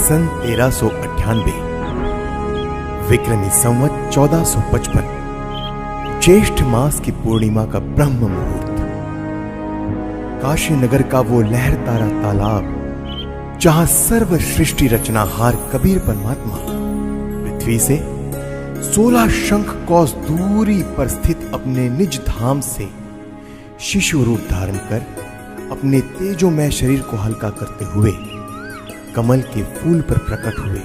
सन 1398, विक्रमी संवत 1455, ज्येष्ठ मास की पूर्णिमा का ब्रह्म मुहूर्त, काशी नगर का वो लहरतारा तालाब जहां सर्व सृष्टि रचनाहार कबीर परमात्मा पृथ्वी से 16 शंख कोस दूरी पर स्थित अपने निज धाम से शिशु रूप धारण कर अपने तेजोमय शरीर को हल्का करते हुए कमल के फूल पर प्रकट हुए,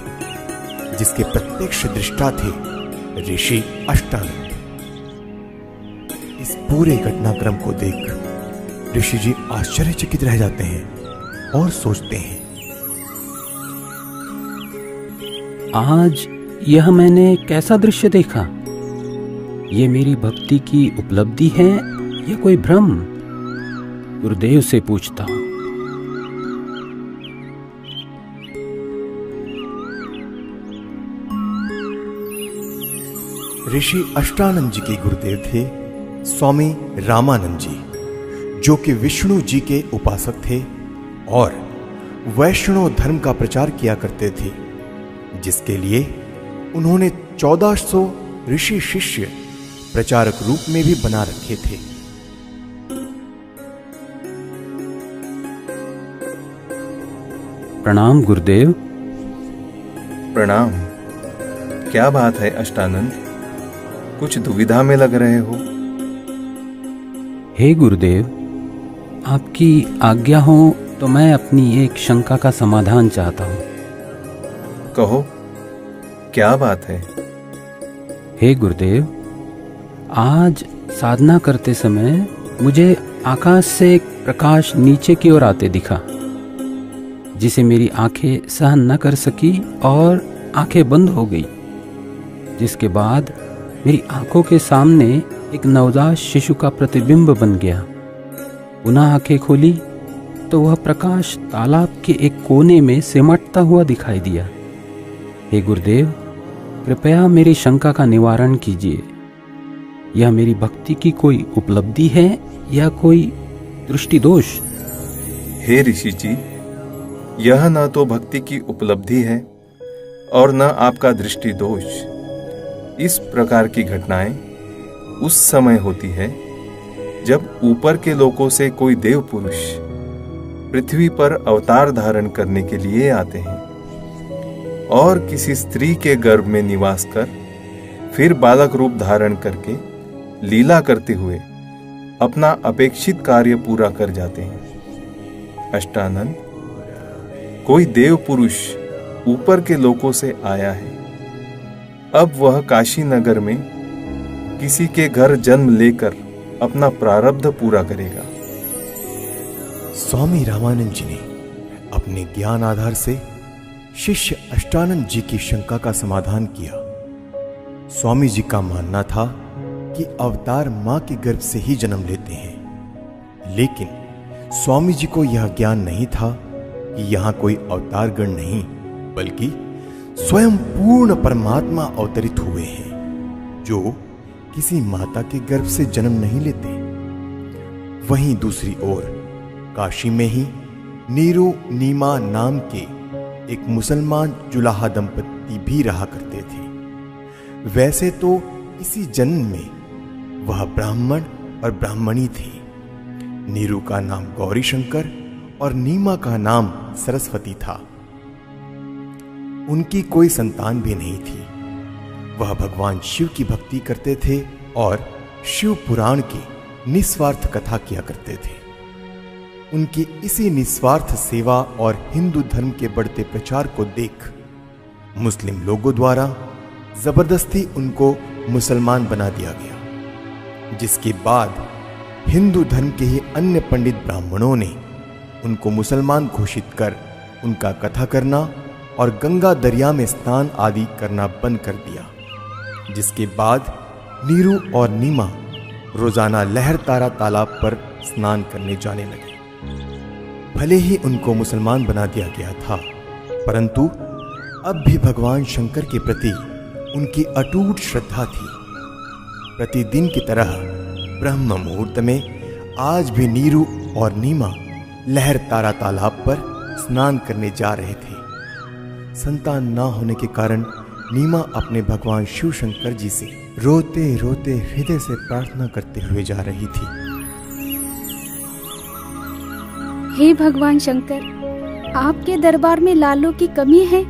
जिसके प्रत्यक्ष दृष्टा थे ऋषि अष्टानंद। इस पूरे घटनाक्रम को देख ऋषि जी आश्चर्यचकित रह जाते हैं और सोचते हैं, आज यह मैंने कैसा दृश्य देखा? ये मेरी भक्ति की उपलब्धि है या कोई भ्रम? गुरुदेव से पूछता हूं। ऋषि अष्टानंद जी के गुरुदेव थे स्वामी रामानंद जी, जो कि विष्णु जी के उपासक थे और वैष्णव धर्म का प्रचार किया करते थे, जिसके लिए उन्होंने 1400 ऋषि शिष्य प्रचारक रूप में भी बना रखे थे। प्रणाम गुरुदेव। प्रणाम। क्या बात है अष्टानंद, कुछ दुविधा में लग रहे हो? हे गुरुदेव, आपकी आज्ञा हो तो मैं अपनी एक शंका का समाधान चाहता हूँ। कहो, क्या बात है? हे गुरुदेव, आज साधना करते समय मुझे आकाश से एक प्रकाश नीचे की ओर आते दिखा, जिसे मेरी आंखें सहन न कर सकी और आंखें बंद हो गई, जिसके बाद मेरी आंखों के सामने एक नवजात शिशु का प्रतिबिंब बन गया। पुनः आंखें खोली तो वह प्रकाश तालाब के एक कोने में सिमटता हुआ दिखाई दिया। हे गुरुदेव, कृपया मेरी शंका का निवारण कीजिए। यह मेरी भक्ति की कोई उपलब्धि है या कोई दृष्टि दोष? हे ऋषि जी, यह न तो भक्ति की उपलब्धि है और न आपका दृष्टि दोष। इस प्रकार की घटनाएं उस समय होती है जब ऊपर के लोकों से कोई देव पुरुष पृथ्वी पर अवतार धारण करने के लिए आते हैं और किसी स्त्री के गर्भ में निवास कर फिर बालक रूप धारण करके लीला करते हुए अपना अपेक्षित कार्य पूरा कर जाते हैं। अष्टानंद, कोई देव पुरुष ऊपर के लोकों से आया है। अब वह काशी नगर में किसी के घर जन्म लेकर अपना प्रारब्ध पूरा करेगा। स्वामी रामानंद जी ने अपने ज्ञान आधार से शिष्य अष्टानंद जी की शंका का समाधान किया। स्वामी जी का मानना था कि अवतार मां के गर्भ से ही जन्म लेते हैं, लेकिन स्वामी जी को यह ज्ञान नहीं था कि यहां कोई अवतार गण नहीं, बल्कि स्वयं पूर्ण परमात्मा अवतरित हुए हैं, जो किसी माता के गर्भ से जन्म नहीं लेते। वहीं दूसरी ओर काशी में ही नीरू नीमा नाम के एक मुसलमान जुलाहा दंपति भी रहा करते थे। वैसे तो इसी जन्म में वह ब्राह्मण और ब्राह्मणी थी। नीरू का नाम गौरी शंकर और नीमा का नाम सरस्वती था। उनकी कोई संतान भी नहीं थी। वह भगवान शिव की भक्ति करते थे और शिव पुराण की निस्वार्थ कथा किया करते थे। उनकी इसी निस्वार्थ सेवा और हिंदू धर्म के बढ़ते प्रचार को देख मुस्लिम लोगों द्वारा जबरदस्ती उनको मुसलमान बना दिया गया, जिसके बाद हिंदू धर्म के ही अन्य पंडित ब्राह्मणों ने उनको मुसलमान घोषित कर उनका कथा करना और गंगा दरिया में स्नान आदि करना बंद कर दिया, जिसके बाद नीरू और नीमा रोजाना लहरतारा तालाब पर स्नान करने जाने लगे। भले ही उनको मुसलमान बना दिया गया था, परंतु अब भी भगवान शंकर के प्रति उनकी अटूट श्रद्धा थी। प्रतिदिन की तरह ब्रह्म मुहूर्त में आज भी नीरू और नीमा लहरतारा तालाब पर स्नान करने जा रहे थे। संतान ना होने के कारण नीमा अपने भगवान शिव शंकर जी से रोते रोते हृदय से प्रार्थना करते हुए जा रही थी। हे भगवान शंकर, आपके दरबार में लालों की कमी है।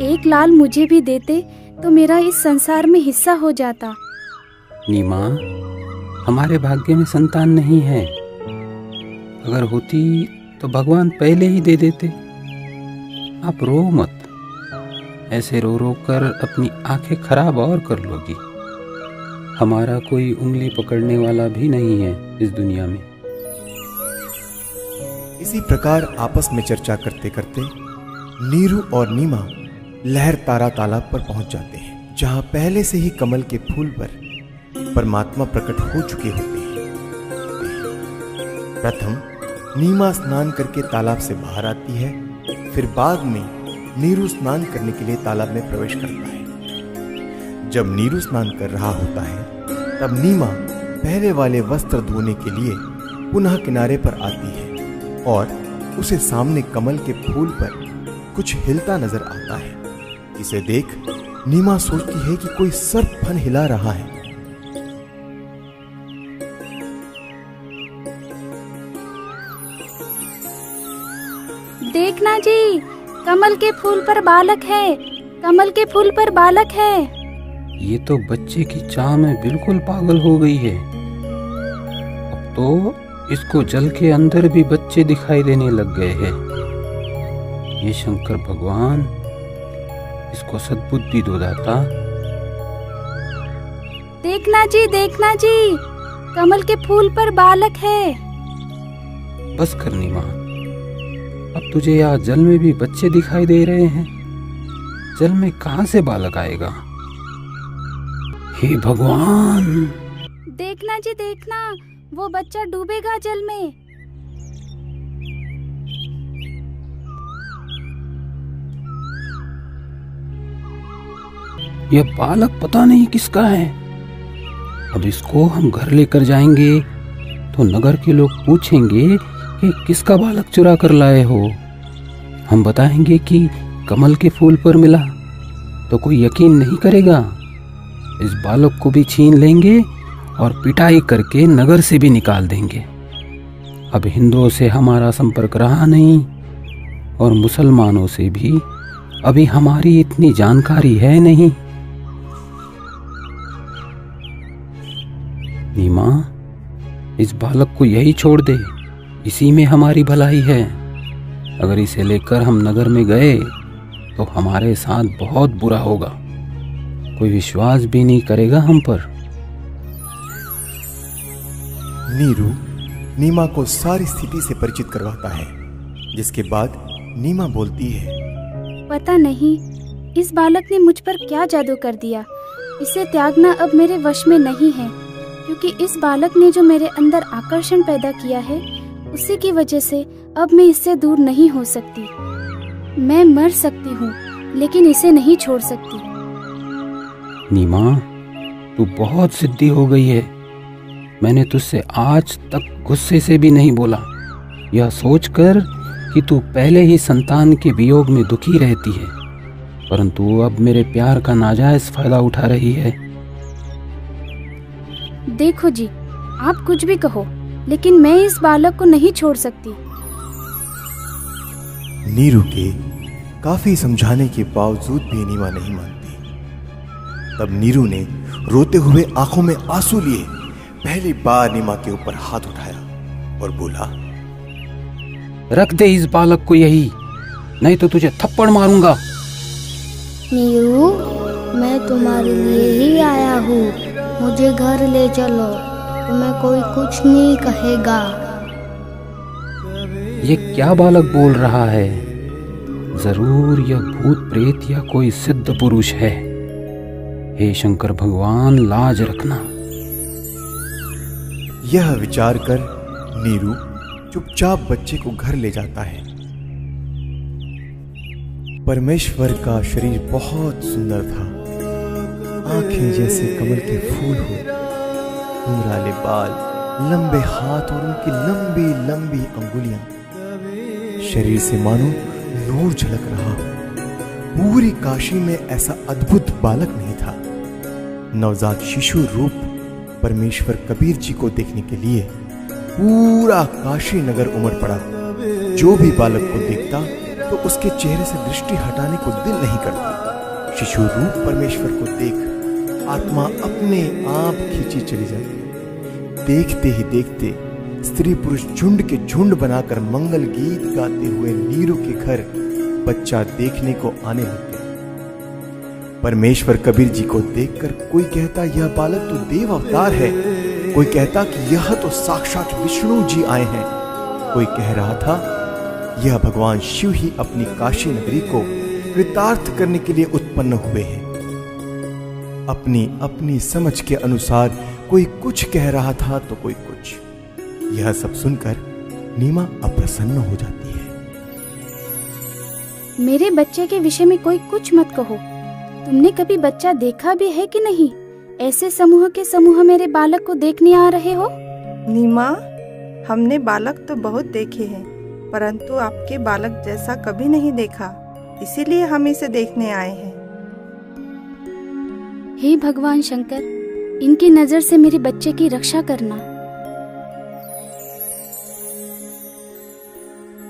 एक लाल मुझे भी देते तो मेरा इस संसार में हिस्सा हो जाता। नीमा, हमारे भाग्य में संतान नहीं है। अगर होती तो भगवान पहले ही दे देते। आप रो मत। ऐसे रो रो कर अपनी आंखें खराब और कर लोगी। हमारा कोई उंगली पकड़ने वाला भी नहीं है इस दुनिया में। इसी प्रकार आपस में चर्चा करते करते नीरू और नीमा लहर तारा तालाब पर पहुंच जाते हैं, जहां पहले से ही कमल के फूल पर परमात्मा प्रकट हो चुके होते हैं। प्रथम नीमा स्नान करके तालाब से बाहर आती है, फिर बाद में नीरू स्नान करने के लिए तालाब में प्रवेश करता है। जब नीरू स्नान कर रहा होता है तब नीमा पहले वाले वस्त्र धोने के लिए पुनः किनारे पर आती है और उसे सामने कमल के फूल पर कुछ हिलता नजर आता है। इसे देख नीमा सोचती है कि कोई सर्प फन हिला रहा है। देखना जी, कमल के फूल पर बालक है। कमल के फूल पर बालक है। ये तो बच्चे की चाह में बिल्कुल पागल हो गई है। अब तो इसको जल के अंदर भी बच्चे दिखाई देने लग गए हैं। ये शंकर भगवान, इसको सद्बुद्धि दो दाता। देखना जी, देखना जी, कमल के फूल पर बालक है। बस कर नीमा, अब तुझे यहाँ जल में भी बच्चे दिखाई दे रहे हैं। जल में कहाँ से बालक आएगा? हे भगवान! देखना जी, देखना, वो बच्चा डूबेगा जल में। यह बालक पता नहीं किसका है। अब इसको हम घर लेकर जाएंगे तो नगर के लोग पूछेंगे कि किसका बालक चुरा कर लाए हो। हम बताएंगे कि कमल के फूल पर मिला तो कोई यकीन नहीं करेगा। इस बालक को भी छीन लेंगे और पिटाई करके नगर से भी निकाल देंगे। अब हिंदुओं से हमारा संपर्क रहा नहीं और मुसलमानों से भी अभी हमारी इतनी जानकारी है नहीं। नीमा, इस बालक को यही छोड़ दे, इसी में हमारी भलाई है। अगर इसे लेकर हम नगर में गए तो हमारे साथ बहुत बुरा होगा। कोई विश्वास भी नहीं करेगा हम पर। नीरू नीमा को सारी स्थिति से परिचित करवाता है, जिसके बाद नीमा बोलती है, पता नहीं इस बालक ने मुझ पर क्या जादू कर दिया। इसे त्यागना अब मेरे वश में नहीं है, क्योंकि इस बालक ने जो मेरे अंदर आकर्षण पैदा किया है, उसी की वजह से अब मैं इससे दूर नहीं हो सकती। मैं मर सकती हूँ लेकिन इसे नहीं छोड़ सकती। नीमा, तू बहुत जिद्दी हो गई है। मैंने तुझसे आज तक गुस्से से भी नहीं बोला, यह सोचकर कि तू पहले ही संतान के वियोग में दुखी रहती है, परंतु अब मेरे प्यार का नाजायज फायदा उठा रही है। देखो जी, आप कुछ भी कहो, लेकिन मैं इस बालक को नहीं छोड़ सकती। नीरू के काफी समझाने के बावजूद भी नीमा नहीं मानती। तब नीरू ने रोते हुए आंखों में आंसू लिए पहली बार नीमा के ऊपर हाथ उठाया और बोला, रख दे इस बालक को यही, नहीं तो तुझे थप्पड़ मारूंगा। नीरू, मैं तुम्हारे लिए ही आया हूँ। मुझे घर ले चलो, तुम्हें कोई कुछ नहीं कहेगा। ये क्या बालक बोल रहा है? जरूर यह भूत प्रेत या कोई सिद्ध पुरुष है। हे शंकर भगवान, लाज रखना। यह विचार कर नीरू चुपचाप बच्चे को घर ले जाता है। परमेश्वर का शरीर बहुत सुंदर था। आंखें जैसे कमल के फूल हो, घुंघराले बाल, लंबे हाथ और उनकी लंबी लंबी अंगुलियां। शरीर से मानो नूर झलक रहा हो। पूरी काशी में ऐसा अद्भुत बालक नहीं था। नवजात शिशु रूप परमेश्वर कबीर जी को देखने के लिए पूरा काशी नगर उमड़ पड़ा। जो भी बालक को देखता तो उसके चेहरे से दृष्टि हटाने को दिल नहीं करता। शिशु रूप परमेश्वर को देख आत्मा अपने आप खींची चली जाती। देखते ही देखते स्त्री पुरुष झुंड के झुंड बनाकर मंगल गीत गाते हुए नीरू के घर बच्चा देखने को आने लग गए। परमेश्वर कबीर जी को देखकर कोई कहता यह बालक तो देव अवतार है, कोई कहता कि यह तो साक्षात विष्णु जी आए हैं, कोई कह रहा था यह भगवान शिव ही अपनी काशी नगरी को कृतार्थ करने के लिए उत्पन्न हुए हैं। अपनी अपनी समझ के अनुसार कोई कुछ कह रहा था तो कोई कुछ। यह सब सुनकर नीमा अप्रसन्न हो जाती है। मेरे बच्चे के विषय में कोई कुछ मत कहो। तुमने कभी बच्चा देखा भी है कि नहीं? ऐसे समूह के समूह मेरे बालक को देखने आ रहे हो? नीमा, हमने बालक तो बहुत देखे हैं, परंतु आपके बालक जैसा कभी नहीं देखा, इसीलिए हम इसे देखने आए हैं। हे भगवान शंकर, इनकी नजर से मेरे बच्चे की रक्षा करना।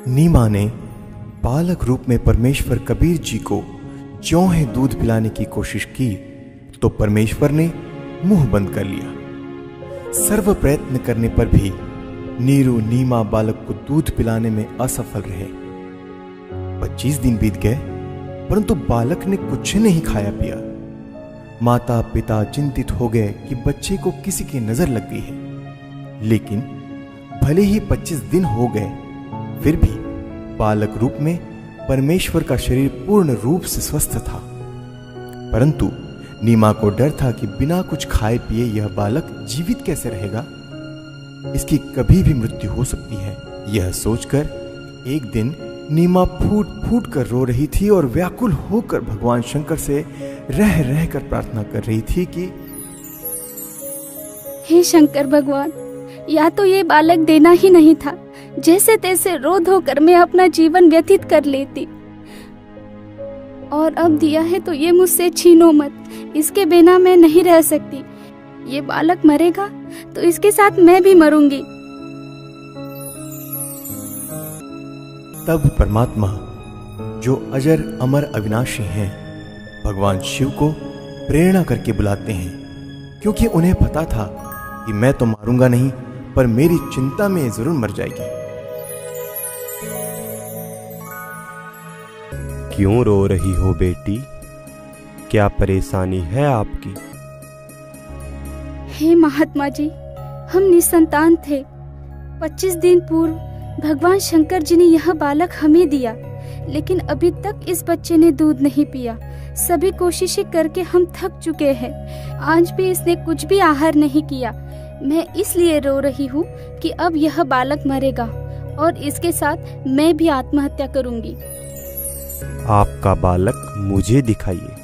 नीमा ने बालक रूप में परमेश्वर कबीर जी को ज्यों ही दूध पिलाने की कोशिश की तो परमेश्वर ने मुंह बंद कर लिया। सर्व प्रयत्न करने पर भी नीरू नीमा बालक को दूध पिलाने में असफल रहे। 25 दिन बीत गए परंतु बालक ने कुछ नहीं खाया पिया। माता पिता चिंतित हो गए कि बच्चे को किसी की नजर लग गई है। लेकिन भले ही 25 दिन हो गए फिर भी बालक रूप में परमेश्वर का शरीर पूर्ण रूप से स्वस्थ था। परंतु नीमा को डर था कि बिना कुछ खाए पिए यह बालक जीवित कैसे रहेगा, इसकी कभी भी मृत्यु हो सकती है। यह सोचकर एक दिन नीमा फूट फूट कर रो रही थी और व्याकुल होकर भगवान शंकर से रह रह कर प्रार्थना कर रही थी कि हे शंकर भगवान, या तो ये बालक देना ही नहीं था, जैसे तैसे रो धोकर मैं अपना जीवन व्यतीत कर लेती, और अब दिया है तो ये मुझसे छीनो मत, इसके बिना मैं नहीं रह सकती। ये बालक मरेगा तो इसके साथ मैं भी मरूंगी। तब परमात्मा जो अजर अमर अविनाशी हैं भगवान शिव को प्रेरणा करके बुलाते हैं, क्योंकि उन्हें पता था कि मैं तो मारूंगा नहीं पर मेरी चिंता में जरूर मर जाएगी। क्यों रो रही हो बेटी? क्या परेशानी है आपकी? हे महात्मा जी, हम निसंतान थे। 25 दिन पूर्व भगवान शंकर जी ने यह बालक हमें दिया, लेकिन अभी तक इस बच्चे ने दूध नहीं पिया। सभी कोशिशें करके हम थक चुके हैं। आज भी इसने कुछ भी आहार नहीं किया। मैं इसलिए रो रही हूँ कि अब यह बालक मरेगा और इसके साथ मैं भी आत्महत्या करूंगी। आपका बालक मुझे दिखाइए।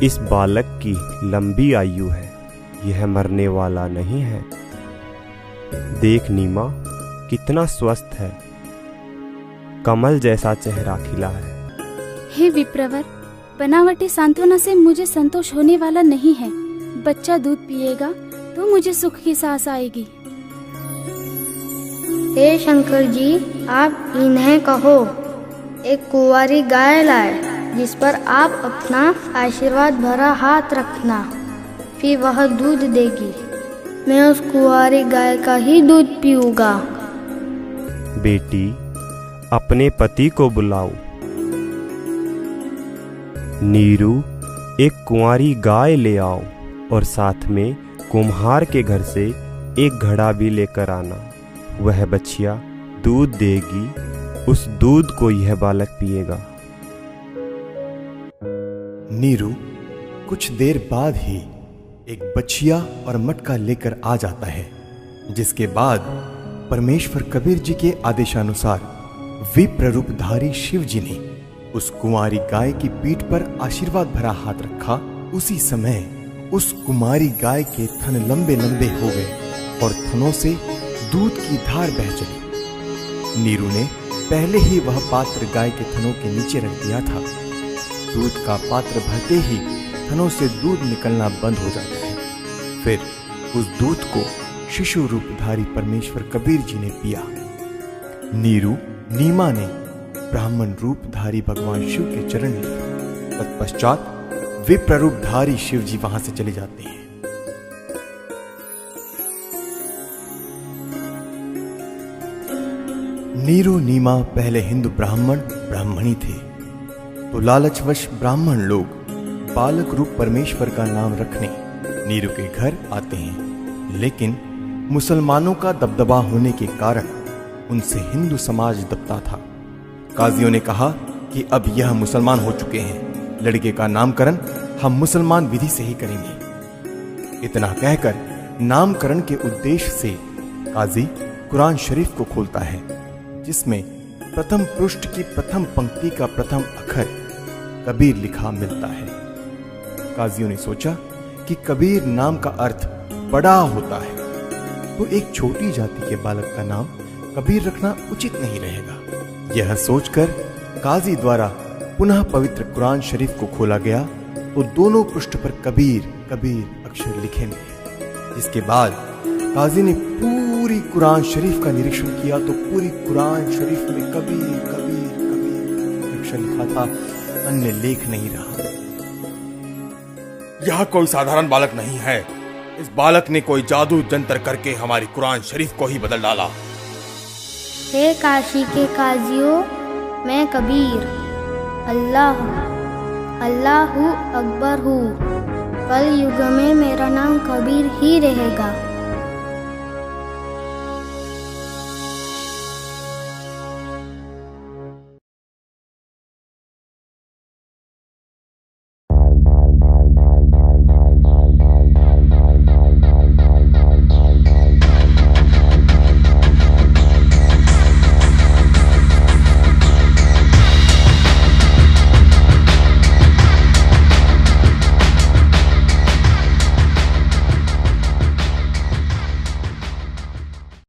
इस बालक की लंबी आयु है, यह मरने वाला नहीं है। देख नीमा, कितना स्वस्थ है, कमल जैसा चेहरा खिला है। हे विप्रवर, बनावटी सांत्वना से मुझे संतोष होने वाला नहीं है। बच्चा दूध पिएगा तो मुझे सुख की सांस आएगी। हे शंकर जी, आप इन्हें कहो एक कुंवारी गाय लाए, जिस पर आप अपना आशीर्वाद भरा हाथ रखना, फिर वह दूध देगी। मैं उस कुंवारी गाय का ही दूध पीऊंगा। बेटी, अपने पति को बुलाओ। नीरू, एक कुंवारी गाय ले आओ और साथ में कुम्हार के घर से एक घड़ा भी लेकर आना। वह बछिया दूध देगी, उस दूध को यह बालक पिएगा। नीरू कुछ देर बाद ही एक बछिया और मटका लेकर आ जाता है, जिसके बाद परमेश्वर कबीर जी के आदेशानुसार विप्र रूपधारी शिव जी ने उस कुंवारी गाय की पीठ पर आशीर्वाद भरा हाथ रखा। उसी समय उस कुमारी गाय के थन लंबे लंबे हो गए और थनों से दूध की धार बह चली। नीरू ने पहले ही वह पात्र गाय के थनों के नीचे रख दिया था। दूध का पात्र भरते ही थनों से दूध निकलना बंद हो जाता है। फिर उस दूध को शिशु रूपधारी परमेश्वर कबीर जी ने पिया। नीरू नीमा ने ब्राह्मण रूपधारी भगवान शिव के चरण लिए। तत्पश्चात विप्र रूपधारी शिव जी वहां से चले जाते हैं। नीरू नीमा पहले हिंदू ब्राह्मण ब्राह्मणी थे, तो लालचवश ब्राह्मण लोग बालक रूप परमेश्वर का नाम रखने नीरू के घर आते हैं। लेकिन मुसलमानों का दबदबा होने के कारण उनसे हिंदू समाज दबता था। काजियों ने कहा कि अब यह मुसलमान हो चुके हैं, लड़के का नामकरण हम मुसलमान विधि से ही करेंगे। इतना कहकर नामकरण के उद्देश्य से काजी कुरान शरीफ को खोलता है, जिसमें प्रथम पृष्ठ की प्रथम पंक्ति का प्रथम अक्षर कबीर लिखा मिलता है। काजियों ने सोचा कि कबीर नाम का अर्थ बड़ा होता है, तो एक छोटी जाति के बालक का नाम कबीर रखना उचित नहीं रहेगा। यह सोचकर काजी द्वारा पुनः पवित्र कुरान शरीफ को खोला गया, तो दोनों पृष्ठ पर कबीर कबीर अक्षर लिखे मिले। इसके बाद काजी ने पूरी कुरान शरीफ का निरीक्षण किया, तो पूरी कुरान शरीफ में कबीर कबीर कबीर अक्षर लिखा था, अन्य लेख नहीं रहा। यह कोई साधारण बालक नहीं है, इस बालक ने कोई जादू जंतर करके हमारी कुरान शरीफ को ही बदल डाला। हे काशी के काजियों, मैं कबीर अल्लाह अल्लाहू अकबर हूँ। कल युग में मेरा नाम कबीर ही रहेगा।